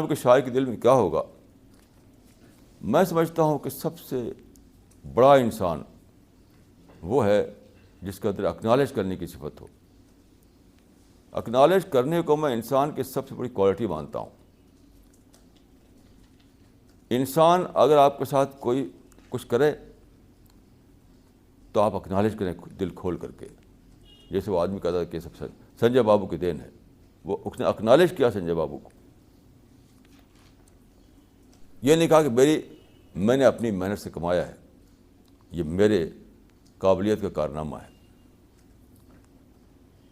کہ شاعر کے دل میں کیا ہوگا. میں سمجھتا ہوں کہ سب سے بڑا انسان وہ ہے جس کے اندر اکنالج کرنے کی صفت ہو. اکنالج کرنے کو میں انسان کی سب سے بڑی کوالٹی مانتا ہوں. انسان اگر آپ کے ساتھ کوئی کچھ کرے تو آپ اکنالج کریں دل کھول کر کے. جیسے وہ آدمی کہتا ہے کہ سب سنجے بابو کی دین ہے, وہ اس نے اکنالج کیا سنجے بابو کو. یہ نہیں کہا کہ میں نے اپنی محنت سے کمایا ہے, یہ میرے قابلیت کا کارنامہ ہے.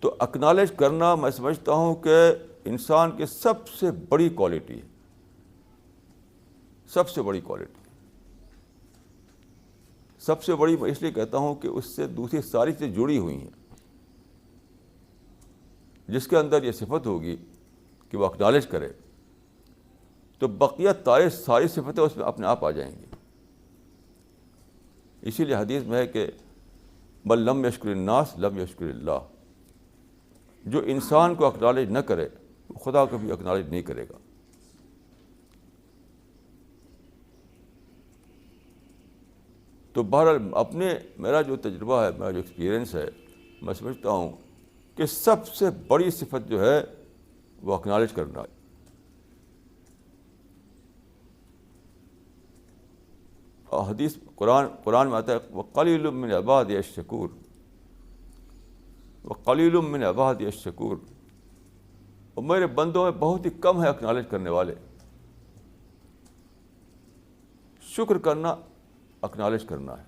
تو اکنالج کرنا میں سمجھتا ہوں کہ انسان کی سب سے بڑی کوالٹی ہے, سب سے بڑی کوالٹی. سب سے بڑی میں اس لیے کہتا ہوں کہ اس سے دوسری ساری چیزیں جڑی ہوئی ہیں. جس کے اندر یہ صفت ہوگی کہ وہ اکنالج کرے تو بقیہ ساری صفتیں اس میں اپنے آپ آ جائیں گی. اسی لیے حدیث میں ہے کہ من لم یشکر الناس لم یشکر اللہ. جو انسان کو اکنالج نہ کرے وہ خدا کو بھی اکنالج نہیں کرے گا. تو بہرحال میرا جو تجربہ ہے, میرا جو ایکسپیرئنس ہے, میں سمجھتا ہوں کہ سب سے بڑی صفت جو ہے وہ اکنالج کرنا ہے. اور حدیث قرآن میں آتا ہے وَقَلِيلٌ مِّنْ عِبَادِيَ الشَّكُورُ, وَقَلِيلٌ مِّنْ عِبَادِيَ الشَّكُورُ. اور میرے بندوں میں بہت ہی کم ہے اکنالج کرنے والے. شکر کرنا اکنالج کرنا ہے.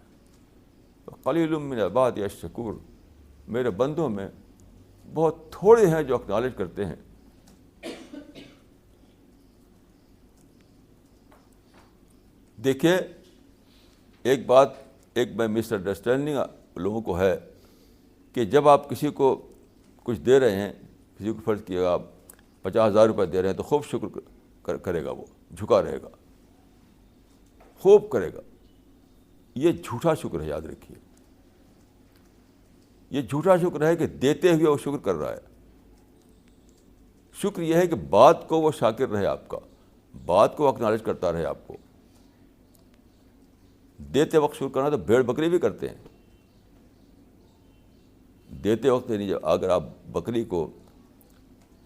وَقَلِيلٌ مِّنْ عِبَادِيَ الشَّكُورُ, میرے بندوں میں بہت تھوڑے ہیں جو اکنالج کرتے ہیں. دیکھیے ایک میں مس انڈرسٹینڈنگ لوگوں کو ہے کہ جب آپ کسی کو کچھ دے رہے ہیں, کسی کو فرض کیے آپ 50,000 روپے دے رہے ہیں تو خوب شکر کرے گا, وہ جھکا رہے گا, خوب کرے گا. یہ جھوٹا شکر ہے, یاد رکھیے. یہ جھوٹا شکر ہے کہ دیتے ہوئے وہ شکر کر رہا ہے. شکر یہ ہے کہ بات کو وہ شاکر رہے, آپ کا بات کو اکنالج کرتا رہے آپ کو. دیتے وقت شکر کرنا تو بھیڑ بکری بھی کرتے ہیں. دیتے وقت نہیں, اگر آپ بکری کو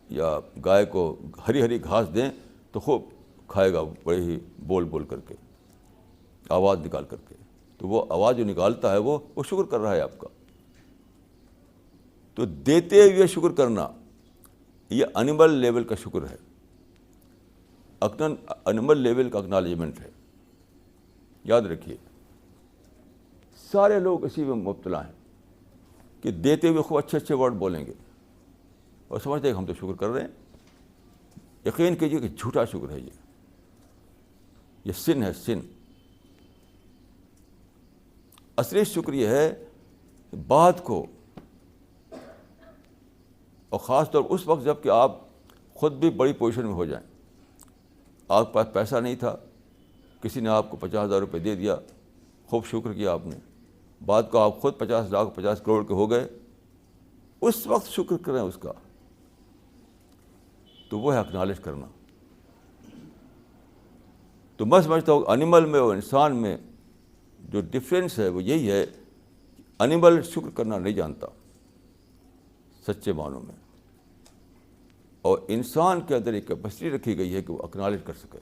یا گائے کو ہری ہری گھاس دیں تو خوب کھائے گا, بڑے ہی بول بول کر کے, آواز نکال کر کے. تو وہ آواز جو نکالتا ہے وہ شکر کر رہا ہے آپ کا. تو دیتے ہوئے شکر کرنا یہ انیمل لیول کا شکر ہے, انیمل لیول کا اکنالجمنٹ ہے. یاد رکھیے سارے لوگ اسی میں مبتلا ہیں کہ دیتے ہوئے خوب اچھے اچھے ورڈ بولیں گے اور سمجھتے ہیں کہ ہم تو شکر کر رہے ہیں. یقین کیجیے کہ جھوٹا شکر ہے, یہ سن ہے, سن. اصلی شکر یہ ہے بات کو, اور خاص طور اس وقت جب کہ آپ خود بھی بڑی پوزیشن میں ہو جائیں. آپ کے پاس پیسہ نہیں تھا, کسی نے آپ کو 50,000 روپے دے دیا, خوب شکر کیا آپ نے. بات کو آپ خود 50 لاکھ 50 کروڑ کے ہو گئے, اس وقت شکر کریں اس کا, تو وہ ہے اکنالج کرنا. تو میں سمجھتا ہوں انیمل میں اور انسان میں جو ڈفرینس ہے وہ یہی ہے کہ انیمل شکر کرنا نہیں جانتا سچے معنوں میں, اور انسان کے اندر ایک کیپیسٹی رکھی گئی ہے کہ وہ اکنالج کر سکے,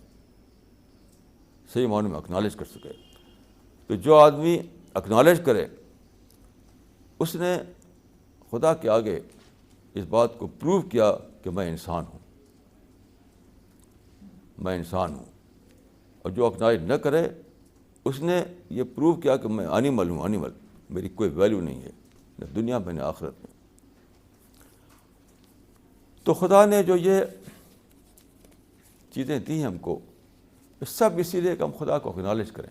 صحیح معنوں میں اکنالج کر سکے. تو جو آدمی اکنالج کرے اس نے خدا کے آگے اس بات کو پروو کیا کہ میں انسان ہوں, میں انسان ہوں. اور جو اکنالج نہ کرے اس نے یہ پروو کیا کہ میں انیمل ہوں, انیمل, میری کوئی ویلیو نہیں ہے نہ دنیا میں نہ آخرت میں. تو خدا نے جو یہ چیزیں دی ہیں ہم کو, سب اسی لیے کہ ہم خدا کو اکنالج کریں.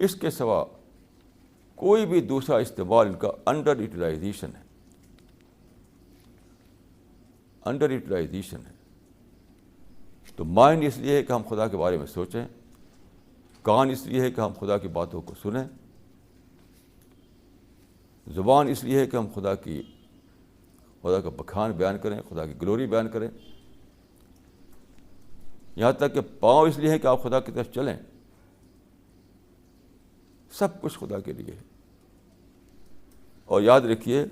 اس کے سوا کوئی بھی دوسرا استعمال ان کا انڈر یوٹیلائزیشن ہے, انڈر یوٹیلائزیشن ہے. تو مائنڈ اس لیے ہے کہ ہم خدا کے بارے میں سوچیں, کان اس لیے ہے کہ ہم خدا کی باتوں کو سنیں, زبان اس لیے ہے کہ ہم خدا کا بخان بیان کریں, خدا کی گلوری بیان کریں, یہاں تک کہ پاؤں اس لیے ہیں کہ آپ خدا کی طرف چلیں. سب کچھ خدا کے لیے ہے. اور یاد رکھیے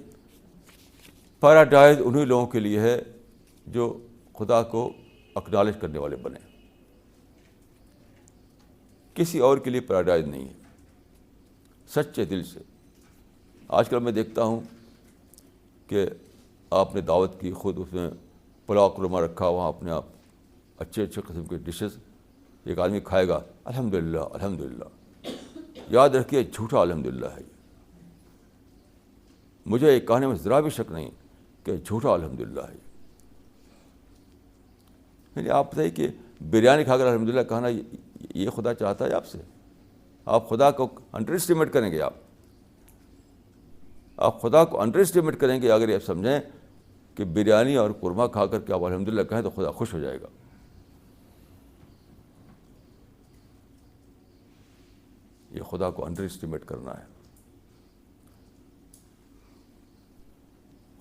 پیراڈائز انہی لوگوں کے لیے ہے جو خدا کو اکنالج کرنے والے بنے. کسی اور کے لیے پیراڈائز نہیں ہے. سچے دل سے. آج کل میں دیکھتا ہوں کہ آپ نے دعوت کی, خود اس میں پلاؤ قورمہ رکھا, وہاں اپنے آپ اچھے اچھے قسم کے ڈشز, ایک آدمی کھائے گا الحمدللہ الحمدللہ. یاد رکھیے جھوٹا الحمدللہ ہے. مجھے یہ کہنے میں ذرا بھی شک نہیں کہ جھوٹا الحمدللہ ہے. یعنی آپ بتائیے کہ بریانی کھا کر الحمدللہ کہنا یہ خدا چاہتا ہے آپ سے؟ آپ خدا کو انڈر اسٹیمیٹ کریں گے. آپ خدا کو انڈر اسٹیمیٹ کریں گے اگر آپ سمجھیں کہ بریانی اور قورمہ کھا کر کے آپ الحمدللہ کہیں تو خدا خوش ہو جائے گا. یہ خدا کو انڈر اسٹیمیٹ کرنا ہے.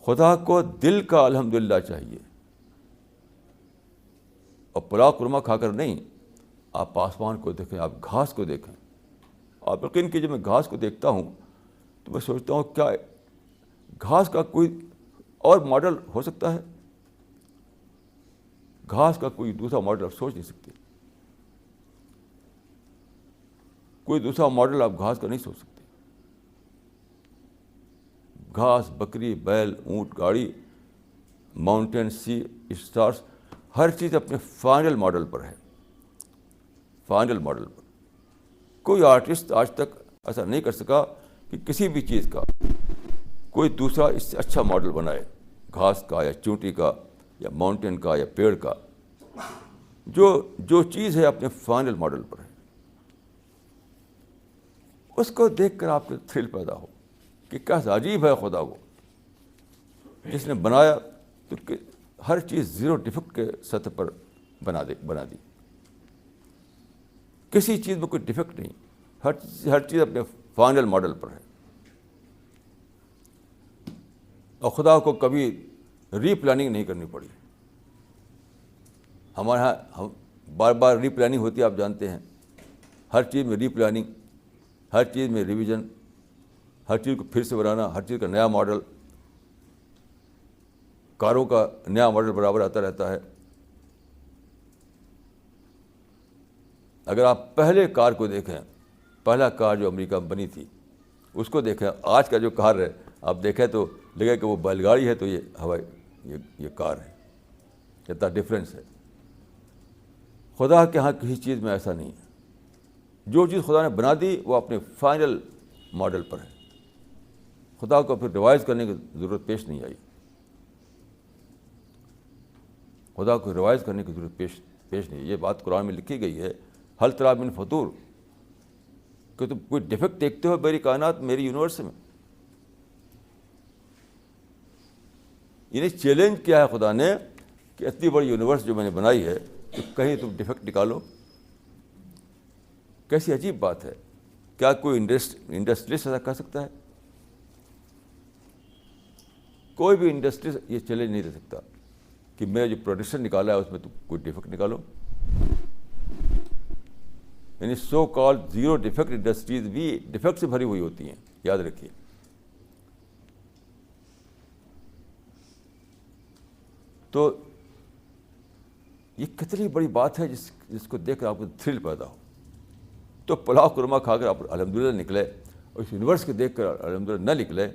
خدا کو دل کا الحمدللہ چاہیے, اور پلاؤ قورمہ کھا کر نہیں. آپ آسمان کو دیکھیں, آپ گھاس کو دیکھیں. آپ یقین کیجیے میں گھاس کو دیکھتا ہوں تو میں سوچتا ہوں کیا گھاس کا کوئی اور ماڈل ہو سکتا ہے؟ گھاس کا کوئی دوسرا ماڈل آپ سوچ نہیں سکتے. کوئی دوسرا ماڈل آپ گھاس کا نہیں سوچ سکتے. گھاس, بکری, بیل, اونٹ, گاڑی, ماؤنٹین, سی, اسٹارس, ہر چیز اپنے فائنل ماڈل پر ہے. فائنل ماڈل پر. کوئی آرٹسٹ آج تک ایسا نہیں کر سکا کہ کسی بھی چیز کا کوئی دوسرا اس سے اچھا ماڈل بنائے, گھاس کا یا چونٹی کا یا ماؤنٹین کا یا پیڑ کا. جو چیز ہے اپنے فائنل ماڈل پر ہے. اس کو دیکھ کر آپ کو تھرل پیدا ہو کہ کیسا عجیب ہے خدا وہ, جس نے بنایا تو ہر چیز زیرو ڈیفیکٹ کے سطح پر بنا دی. کسی چیز میں کوئی ڈیفیکٹ نہیں. ہر چیز اپنے فائنل ماڈل پر ہے. اور خدا کو کبھی ری پلاننگ نہیں کرنی پڑی. ہمارے یہاں بار بار ری پلاننگ ہوتی ہے, آپ جانتے ہیں. ہر چیز میں ری پلاننگ, ہر چیز میں ریویژن, ہر چیز کو پھر سے بنانا, ہر چیز کا نیا ماڈل. کاروں کا نیا ماڈل برابر آتا رہتا ہے. اگر آپ پہلے کار کو دیکھیں, پہلا کار جو امریکہ میں بنی تھی اس کو دیکھیں, آج کا جو کار ہے آپ دیکھیں تو لگے کہ وہ بیل گاڑی ہے تو یہ کار ہے. کتنا ڈفرینس ہے. خدا کے ہاں کسی چیز میں ایسا نہیں ہے. جو چیز خدا نے بنا دی وہ اپنے فائنل ماڈل پر ہے. خدا کو پھر ریوائز کرنے کی ضرورت پیش نہیں آئی. خدا کو ریوائز کرنے کی ضرورت پیش نہیں. یہ بات قرآن میں لکھی گئی ہے, حل تری من فطور, کہ تم کوئی ڈیفیکٹ دیکھتے ہو میری کائنات, میری یونیورس میں. یعنی چیلنج کیا ہے خدا نے کہ اتنی بڑی یونیورس جو میں نے بنائی ہے تو کہیں تم ڈیفیکٹ نکالو. کیسی عجیب بات ہے. کیا کوئی انڈسٹریلسٹ ایسا کہہ سکتا ہے؟ کوئی بھی انڈسٹریلسٹ یہ چیلنج نہیں دے سکتا کہ میں جو پروڈکشن نکالا ہے اس میں تم کوئی ڈیفیکٹ نکالو. یعنی سو کال زیرو ڈیفیکٹ انڈسٹریز بھی ڈیفیکٹ سے بھری ہوئی ہوتی ہیں, یاد رکھیے. تو یہ کتنی بڑی بات ہے جس کو دیکھ کر آپ کو تھرل پیدا ہو. تو پلاؤ قورمہ کھا کر آپ الحمدللہ نکلے, اور اس یونیورس کو دیکھ کر الحمدللہ نہ نکلے